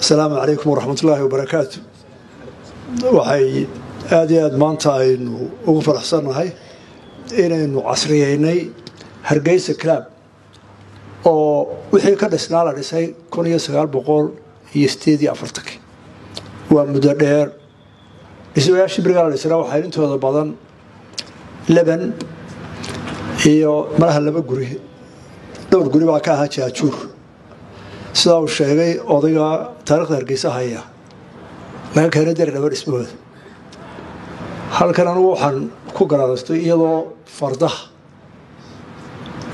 السلام عليكم ورحمة الله وبركاته. waxay aad iyo aad maanta aynu ugu faraxsanahay inaynu casriyeynay Hargeysa Club oo wixii ka dhisnaa la dhisay 1948 waa muddo dheer dhismayaashii brigaal dhisnaa waxay intooda badan Leban iyo malaha laba guri dhowr guri baa ka ahaa jaajuur sida uu sheegay odayga taariikhda Hargeysa haya laga keenay dhowr isbuuc halkan anu waxaan ku garaadastay iyadoo fardaha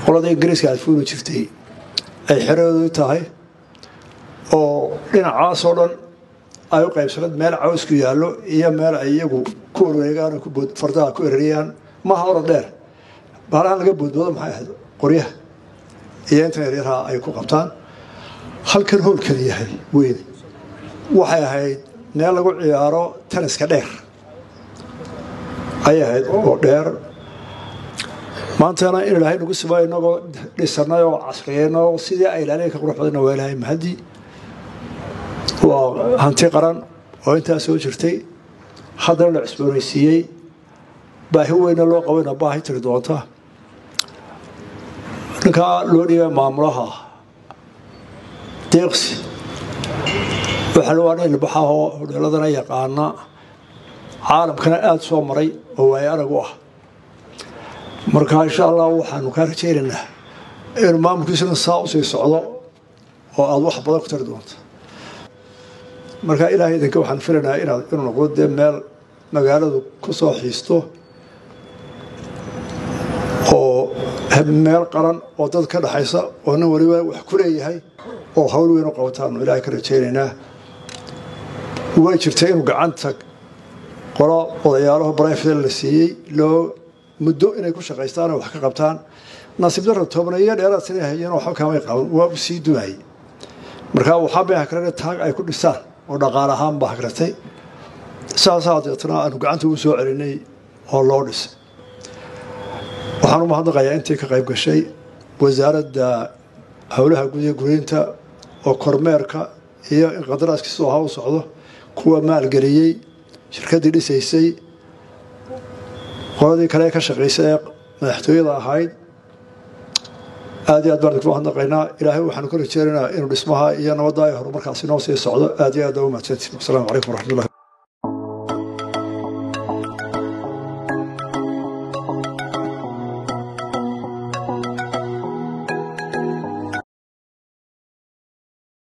qolada Ingiriiska ay fuuli jirtay ay xiroodu tahay oo dhinacaas oo dhan ay u qaybsanad meel cawsku yaalo iyo meel ay iyagu ku wareegaan ku bood fardaha ku eriyaan ma hawr dheer baaraha laga boodboodo maxay ahayd qoryaha iyo inta yaryaraha ay ku qabtaan halkan hoolkan yahay weyn waxay ahayd meel lagu ciyaaro tenniska dheer ay ahayd oo dheer maantana in ilaahay nagu sibaay inagoo dhisanayo casriyeyno sidii ay ilaahay ka qurux badan waa ilaahay mahadi waa hanti qaran oo inta soo jirtay haddana la cusboonaysiiyey baahi weyn loo qabayna baahi tiri doonta ninka loo dhigay maamulaha deeqsi waxa loo aanay baxaho hodheeladana yaqaana caalamkana aad soo maray oo way aragu ah marka insha Allah waxaanu ka rajaynaynaa in maamulkiisuna saa u sii socdo oo aad wax badan ku tar doonto marka ilaahay idinka waxaan filaynaa inuu noqdo meel magaaladu ku soo xiisto oo meel qaran oo dad ka dhaxaysa oo nin waliba wax ku leeyahay oo hawl weyn u qabataan ilaahay ka rajaynaynaa way jirtay inuu gacanta qolo odayaalaha barayfada la siiyay loo muddo inay ku shaqeystaan wax ka qabtaan nasiib darro toobanayo dheeraad sanayeen waxa kama qaban waa u sii duway marka waxa bay hakreen taag ay ku dhisaan oo dhaqaale ahaan baa hakratay saasaadna aanu gacanta u soo celinay oo loo dhisay waxaan u mahadnaqayaa intii ka qayb gashay wasaaradda hawlaha gudaha oo kormeerka iyo in qadaraaskiisa oo hawl socdo kuwa maalgeliyay shirkadii dhisaysay qoladii kale ka shaqeysay madaxtooyada ahayd aad iyo aad baan ku mahadnaqaynaa ilaahay waxaan ku rajaynaynaa inuu dhismaha iyo nabadda ay horumarkaasi noo sii socdo aad iyo aad u mahadsantiin. Assalaamu calaykum waraxmatullahi